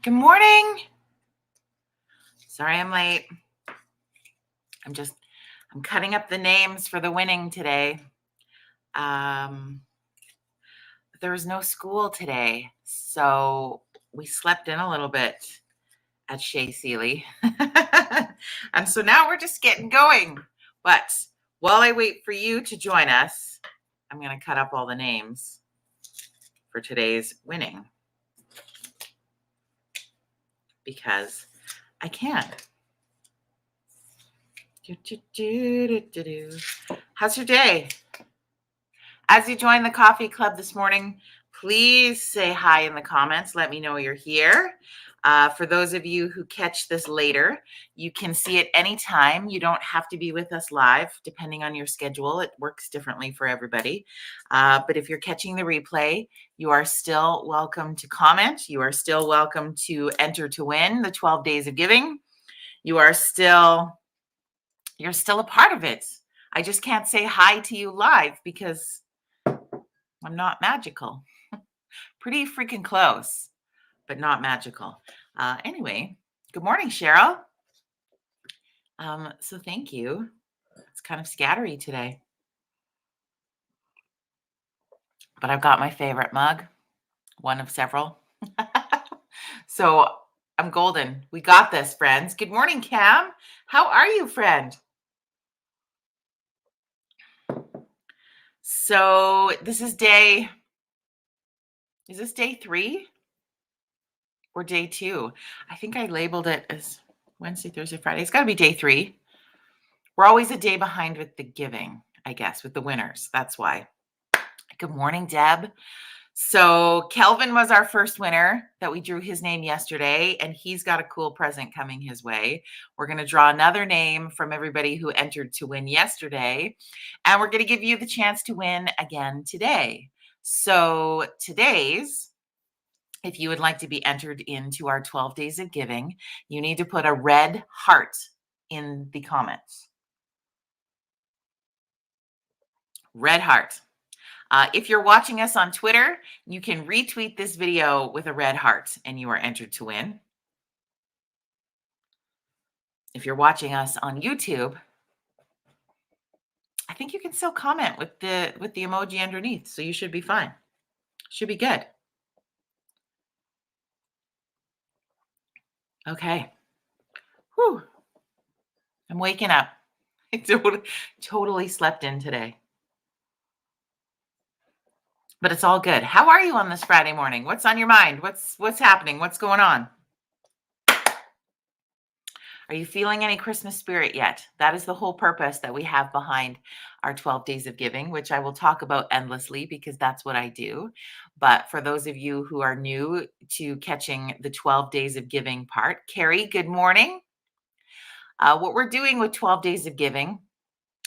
Good morning. Sorry I'm late. I'm cutting up the names for the winning today. There was no school today, so we slept in a little bit at Shea Sealy. And so now we're just getting going. But while I wait for you to join us, I'm going to cut up all the names for today's winning because I can. How's your day? As you join the coffee club this morning, please say hi in the comments. Let me know you're here. For those of you who catch this later, you can see it anytime. You don't have to be with us live, depending on your schedule. It works differently for everybody. But if you're catching the replay, you are still welcome to comment. You are still welcome to enter to win the 12 days of giving. You're still a part of it. I just can't say hi to you live because I'm not magical. Pretty freaking close, but not magical. Anyway, good morning, Cheryl. So thank you. It's kind of scattery today, but I've got my favorite mug, one of several. So I'm golden. We got this, friends. Good morning, Cam. How are you, friend? So is this day 3 or day 2? I think I labeled it as Wednesday, Thursday, Friday. It's got to be day 3. We're always a day behind with the giving, I guess, with the winners. That's why. Good morning, Deb. So Kelvin was our first winner that we drew his name yesterday, and he's got a cool present coming his way. We're going to draw another name from everybody who entered to win yesterday, and we're going to give you the chance to win again today. So if you would like to be entered into our 12 days of giving, you need to put a red heart in the comments. Red heart. If you're watching us on Twitter, you can retweet this video with a red heart and you are entered to win. If you're watching us on YouTube, I think you can still comment with the emoji underneath, so you should be fine. Should be good. Okay. Whew. I'm waking up. I totally slept in today. But it's all good. How are you on this Friday morning? What's on your mind? What's happening? What's going on? Are you feeling any Christmas spirit yet? That is the whole purpose that we have behind our 12 days of giving, which I will talk about endlessly because that's what I do. But for those of you who are new to catching the 12 days of giving part, Carrie, good morning. What we're doing with 12 days of giving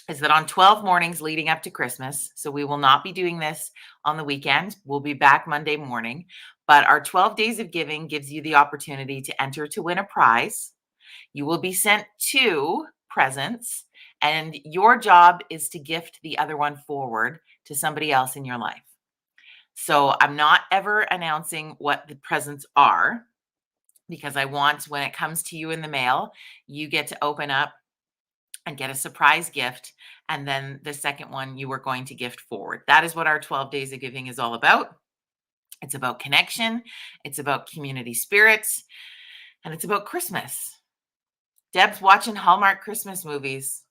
is that on 12 mornings leading up to Christmas, so we will not be doing this on the weekend. We'll be back Monday morning. But our 12 days of giving gives you the opportunity to enter to win a prize. You will be sent 2 presents, and your job is to gift the other one forward to somebody else in your life. So I'm not ever announcing what the presents are because I want, when it comes to you in the mail, you get to open up and get a surprise gift. And then the second one you are going to gift forward. That is what our 12 days of giving is all about. It's about connection. It's about community spirits. And it's about Christmas. Deb's watching Hallmark Christmas movies.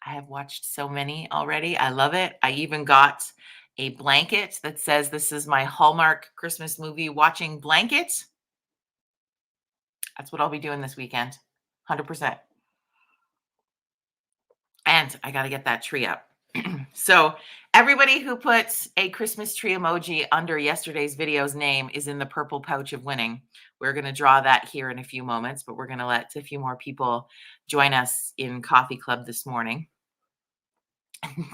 I have watched so many already. I love it. I even got a blanket that says this is my Hallmark Christmas movie watching blanket. That's what I'll be doing this weekend. 100%. And I got to get that tree up. So everybody who puts a Christmas tree emoji under yesterday's video's name is in the purple pouch of winning. We're going to draw that here in a few moments, but we're going to let a few more people join us in Coffee Club this morning.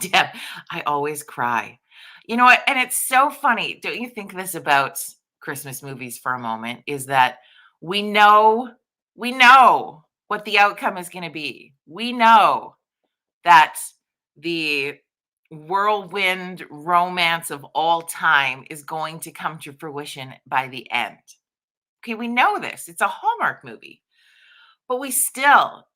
Deb, I always cry. You know what? And it's so funny. Don't you think this about Christmas movies for a moment is that we know what the outcome is going to be. We know that the whirlwind romance of all time is going to come to fruition by the end. Okay, we know this. It's a Hallmark movie. But we still,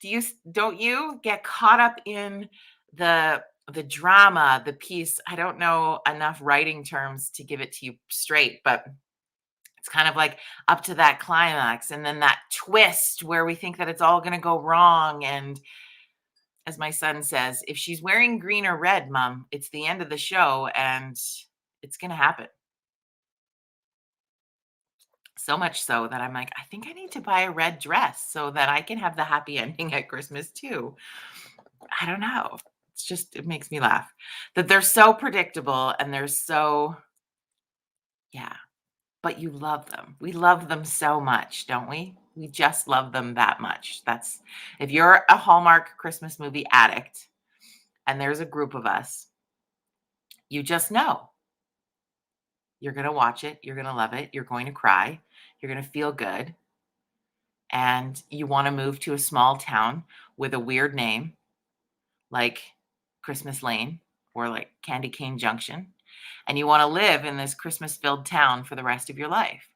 don't you get caught up in the the drama, the piece. I don't know enough writing terms to give it to you straight, but it's kind of like up to that climax and then that twist where we think that it's all going to go wrong. And as my son says, if she's wearing green or red, mom, it's the end of the show and it's going to happen. So much so that I'm like, I think I need to buy a red dress so that I can have the happy ending at Christmas too. I don't know. It's just, it makes me laugh that they're so predictable and they're so, yeah, but you love them. We love them so much, don't we? We just love them that much. That's, if you're a Hallmark Christmas movie addict and there's a group of us, you just know you're going to watch it. You're going to love it. You're going to cry. You're going to feel good. And you want to move to a small town with a weird name like Christmas Lane or like Candy Cane Junction, and you want to live in this Christmas filled town for the rest of your life,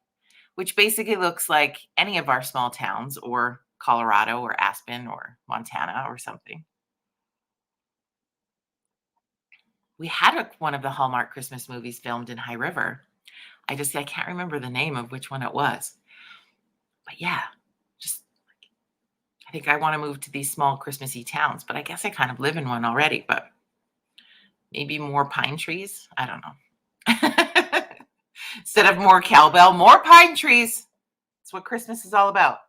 which basically looks like any of our small towns or Colorado or Aspen or Montana or something. We had one of the Hallmark Christmas movies filmed in High River. I can't remember the name of which one it was. But yeah, just I think I want to move to these small Christmassy towns, but I guess I kind of live in one already, but maybe more pine trees. I don't know. Instead of more cowbell, more pine trees. That's what Christmas is all about.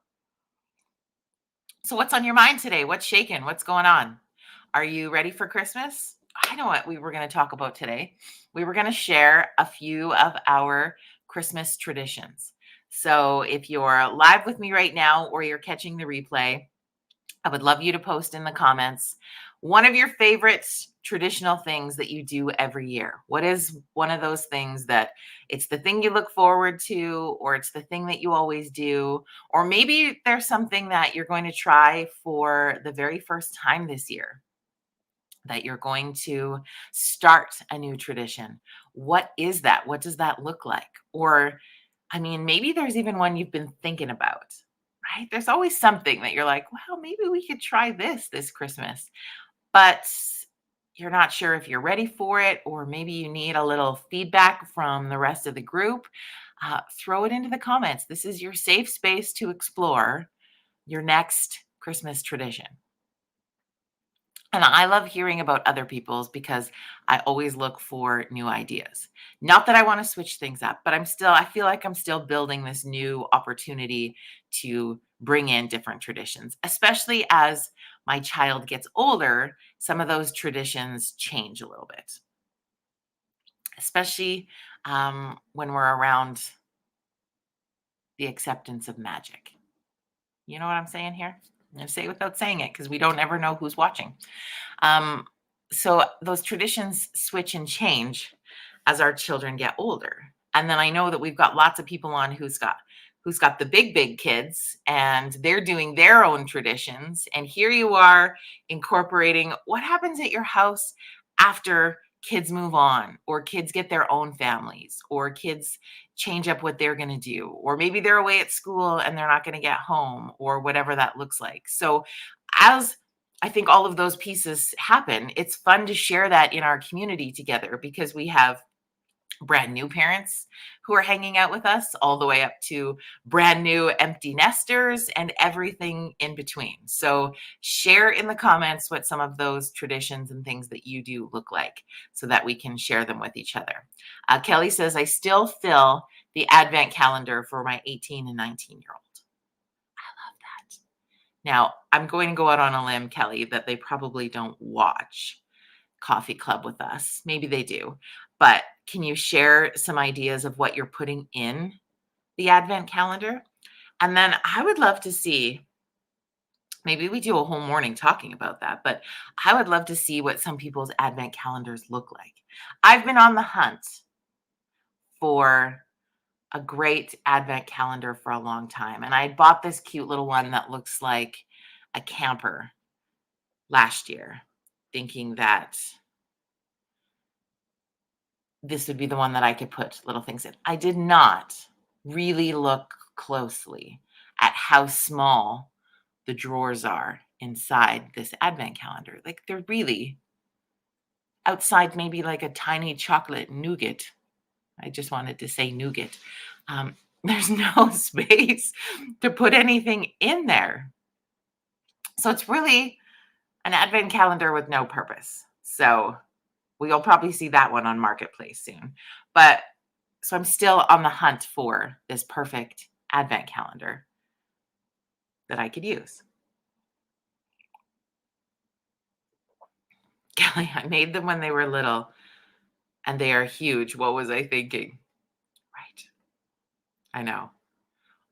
So, what's on your mind today? What's shaking? What's going on? Are you ready for Christmas? I know what we were going to talk about today. We were going to share a few of our Christmas traditions. So, if you're live with me right now or you're catching the replay, I would love you to post in the comments one of your favorite traditional things that you do every year. What is one of those things that it's the thing you look forward to, or it's the thing that you always do, or maybe there's something that you're going to try for the very first time this year, that you're going to start a new tradition. What is that? What does that look like? Or, I mean, maybe there's even one you've been thinking about, right? There's always something that you're like, well, maybe we could try this Christmas, but you're not sure if you're ready for it, or maybe you need a little feedback from the rest of the group. Throw it into the comments. This is your safe space to explore your next Christmas tradition. And I love hearing about other people's because I always look for new ideas. Not that I want to switch things up, but I feel like I'm still building this new opportunity to bring in different traditions, especially as my child gets older. Some of those traditions change a little bit, especially when we're around the acceptance of magic. You know what I'm saying here? I'm going to say it without saying it because we don't ever know who's watching. Um, so those traditions switch and change as our children get older. And then I know that we've got lots of people on who's got the big kids and they're doing their own traditions. And here you are incorporating what happens at your house after kids move on, or kids get their own families, or kids change up what they're going to do, or maybe they're away at school and they're not going to get home, or whatever that looks like. So as I think all of those pieces happen, it's fun to share that in our community together because we have brand new parents who are hanging out with us, all the way up to brand new empty nesters and everything in between. So share in the comments what some of those traditions and things that you do look like so that we can share them with each other. Kelly says, I still fill the advent calendar for my 18 and 19-year-old. I love that. Now, I'm going to go out on a limb, Kelly, that they probably don't watch Coffee Club with us. Maybe they do. But can you share some ideas of what you're putting in the advent calendar? And then I would love to see, maybe we do a whole morning talking about that, but I would love to see what some people's advent calendars look like. I've been on the hunt for a great advent calendar for a long time. And I bought this cute little one that looks like a camper last year, thinking that this would be the one that I could put little things in. I did not really look closely at how small the drawers are inside this advent calendar. Like they're really outside, maybe like a tiny chocolate nougat. I just wanted to say nougat. Um, there's no space to put anything in there. So it's really an advent calendar with no purpose. So we'll probably see that one on Marketplace soon. But so I'm still on the hunt for this perfect advent calendar that I could use. Kelly, I made them when they were little and they are huge. What was I thinking? Right. I know.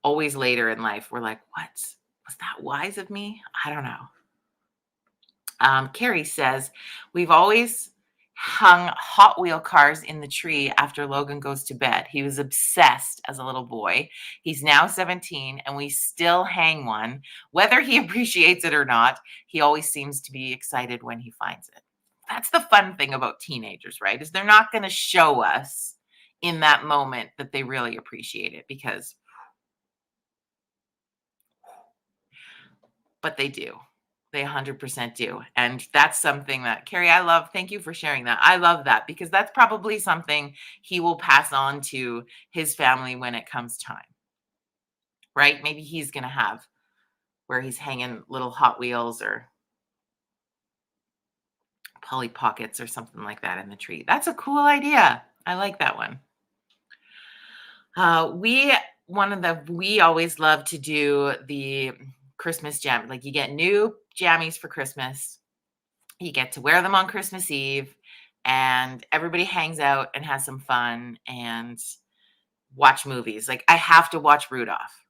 Always later in life, we're like, what? Was that wise of me? I don't know. Carrie says, we've always hung Hot Wheel cars in the tree after Logan goes to bed. He was obsessed as a little boy. He's now 17 and we still hang one. Whether he appreciates it or not, he always seems to be excited when he finds it. That's the fun thing about teenagers, right? Is they're not going to show us in that moment that they really appreciate it but they do. They 100% do. And that's something that, Carrie, I love. Thank you for sharing that. I love that because that's probably something he will pass on to his family when it comes time, right? Maybe he's going to have where he's hanging little Hot Wheels or Polly Pockets or something like that in the tree. That's a cool idea. I like that one. We always love to do the Christmas jam. Like you get new jammies for Christmas. You get to wear them on Christmas Eve and everybody hangs out and has some fun and watch movies. Like I have to watch Rudolph.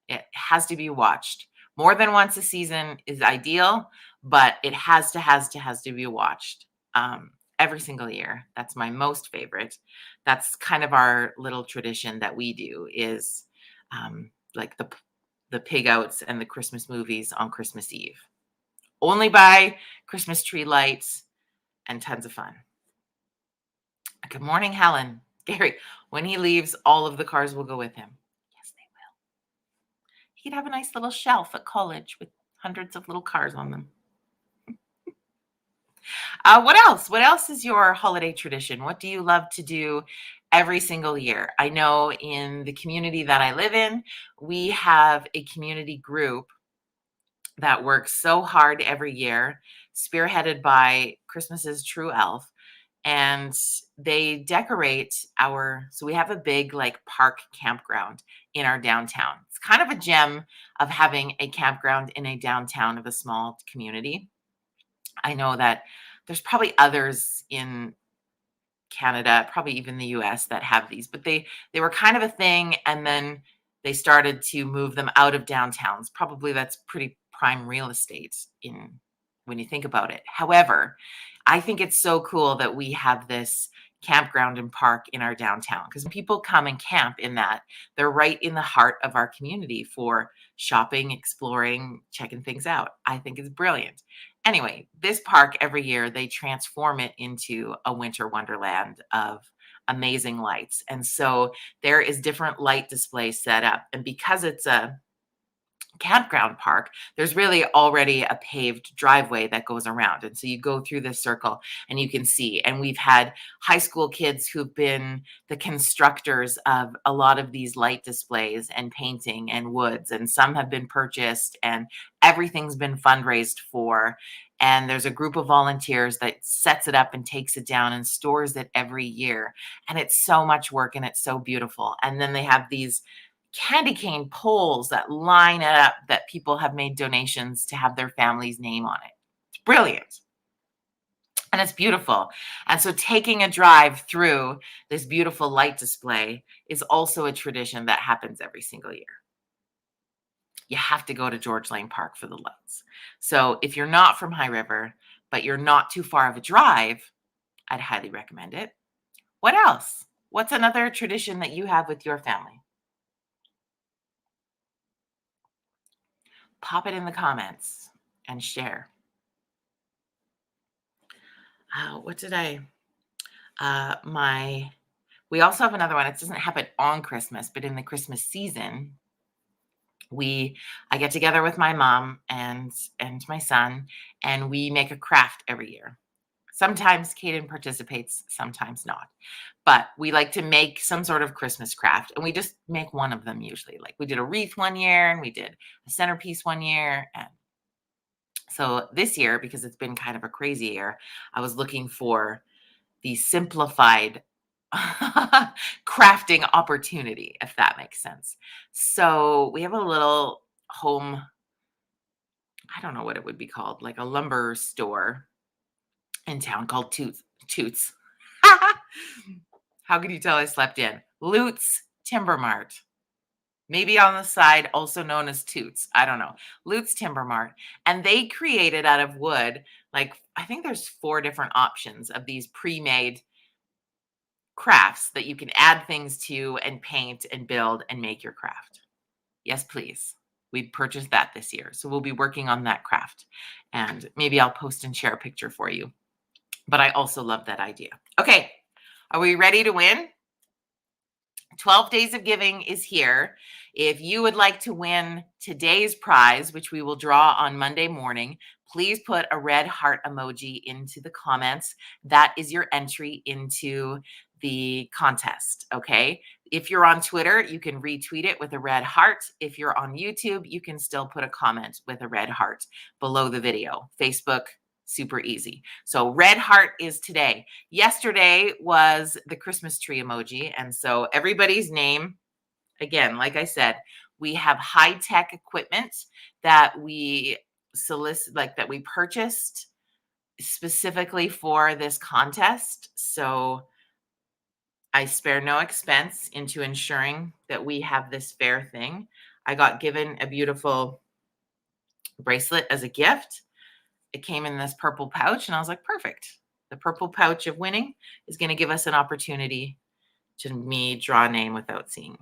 It has to be watched. More than once a season is ideal, but it has to be watched. Every single year. That's my most favorite. That's kind of our little tradition that we do is like the pig outs and the Christmas movies on Christmas Eve. Only by Christmas tree lights and tons of fun. Good morning, Helen. Gary, when he leaves, all of the cars will go with him. Yes, they will. He'd have a nice little shelf at college with hundreds of little cars on them. What else? What else is your holiday tradition? What do you love to do every single year? I know in the community that I live in, we have a community group that works so hard every year, spearheaded by Christmas's true elf. And they decorate so we have a big like park campground in our downtown. It's kind of a gem of having a campground in a downtown of a small community. I know that there's probably others in Canada, probably even the US that have these, but they were kind of a thing and then they started to move them out of downtowns. Probably that's pretty prime real estate in when you think about it. However, I think it's so cool that we have this campground and park in our downtown because when people come and camp in that, they're right in the heart of our community for shopping, exploring, checking things out. I think it's brilliant. Anyway, this park every year they transform it into a winter wonderland of amazing lights. And so there is different light displays set up. And because it's a campground park, there's really already a paved driveway that goes around. And so you go through this circle and you can see. And we've had high school kids who've been the constructors of a lot of these light displays and painting and woods. And some have been purchased and everything's been fundraised for. And there's a group of volunteers that sets it up and takes it down and stores it every year. And it's so much work and it's so beautiful. And then they have these candy cane poles that line it up that people have made donations to have their family's name on it. It's brilliant. And it's beautiful. And so taking a drive through this beautiful light display is also a tradition that happens every single year. You have to go to George Lane Park for the lights. So if you're not from High River, but you're not too far of a drive, I'd highly recommend it. What else? What's another tradition that you have with your family? Pop it in the comments and share. What did I? We also have another one. It doesn't happen on Christmas, but in the Christmas season, I get together with my mom and my son, and we make a craft every year. Sometimes Caden participates, sometimes not. But we like to make some sort of Christmas craft, and we just make one of them usually. Like we did a wreath one year, and we did a centerpiece one year. And so this year, because it's been kind of a crazy year, I was looking for the simplified crafting opportunity, if that makes sense. So we have a little home, I don't know what it would be called, like a lumber store in town called Toots. How could you tell I slept in? Lutz Timber Mart. Maybe on the side, also known as Toots. I don't know. Lutz Timber Mart. And they created out of wood, like, I think there's 4 different options of these pre-made crafts that you can add things to and paint and build and make your craft. Yes, please. We purchased that this year. So we'll be working on that craft. And maybe I'll post and share a picture for you. But I also love that idea. Okay. Are we ready to win? 12 Days of Giving is here. If you would like to win today's prize, which we will draw on Monday morning, please put a red heart emoji into the comments. That is your entry into the contest, okay? If you're on Twitter, you can retweet it with a red heart. If you're on YouTube, you can still put a comment with a red heart below the video. Facebook, super easy. So red heart is today. Yesterday was the Christmas tree emoji. And so everybody's name, again, like I said, we have high-tech equipment that we solicit, like that we purchased specifically for this contest. So I spare no expense into ensuring that we have this fair thing. I got given a beautiful bracelet as a gift. It came in this purple pouch, and I was like, perfect. The purple pouch of winning is going to give us an opportunity to me draw a name without seeing.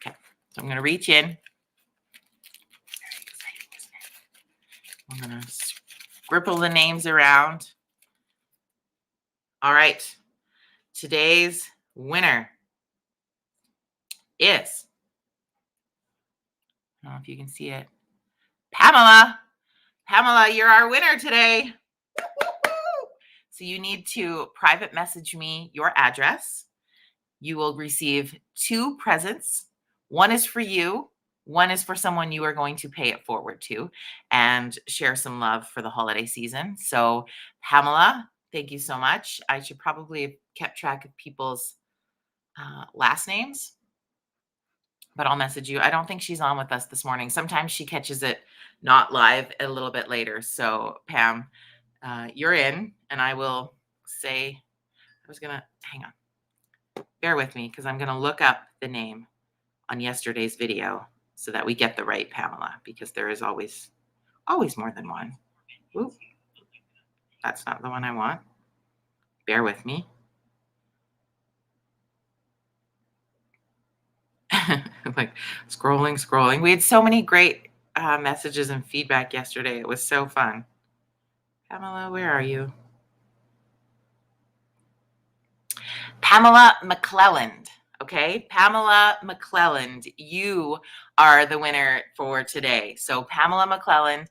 Okay, so I'm going to reach in. Very exciting, isn't it? I'm going to scribble the names around. All right, today's winner is, I don't know if you can see it, Pamela. Pamela, you're our winner today. So you need to private message me your address. You will receive 2 presents. One is for you. One is for someone you are going to pay it forward to and share some love for the holiday season. So Pamela, thank you so much. I should probably have kept track of people's last names, but I'll message you. I don't think she's on with us this morning. Sometimes she catches it not live a little bit later. So Pam, you're in, and I will say, hang on. Bear with me because I'm going to look up the name on yesterday's video so that we get the right Pamela, because there is always more than one. Ooh, that's not the one I want. Bear with me. Like scrolling. We had so many great messages and feedback yesterday. It was so fun. Pamela, where are you? Pamela McClelland. Okay, Pamela McClelland, you are the winner for today. So Pamela McClelland,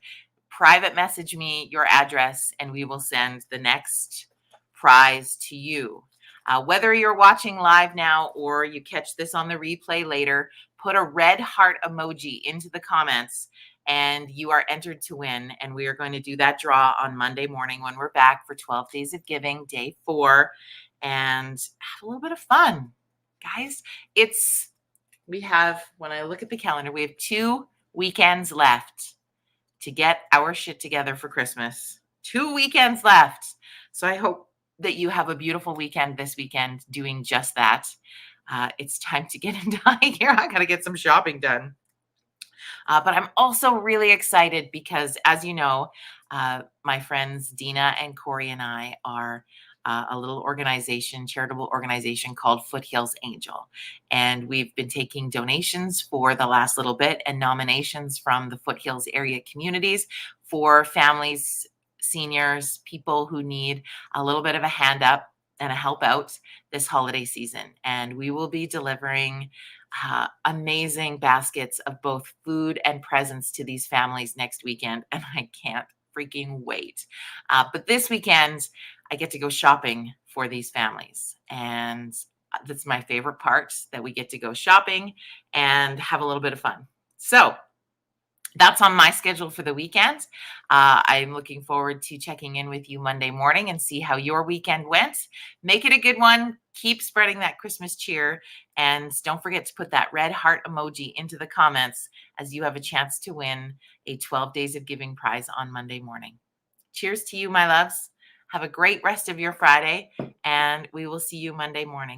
private message me your address and we will send the next prize to you. Whether you're watching live now or you catch this on the replay later, put a red heart emoji into the comments and you are entered to win. And we are going to do that draw on Monday morning when we're back for 12 Days of Giving, day 4, and have a little bit of fun. Guys, when I look at the calendar, we have 2 weekends left to get our shit together for Christmas. 2 weekends left. So I hope that you have a beautiful weekend this weekend doing just that. It's time to get into high gear. I got to get some shopping done. But I'm also really excited because, as you know, my friends Dina and Corey and I are a little charitable organization called Foothills Angel. And we've been taking donations for the last little bit and nominations from the Foothills area communities for families, seniors, people who need a little bit of a hand up and help out this holiday season. And we will be delivering amazing baskets of both food and presents to these families next weekend. And I can't freaking wait. But this weekend, I get to go shopping for these families. And that's my favorite part, that we get to go shopping and have a little bit of fun. So that's on my schedule for the weekend. I'm looking forward to checking in with you Monday morning and see how your weekend went. Make it a good one. Keep spreading that Christmas cheer. And don't forget to put that red heart emoji into the comments, as you have a chance to win a 12 Days of Giving prize on Monday morning. Cheers to you, my loves. Have a great rest of your Friday, and we will see you Monday morning.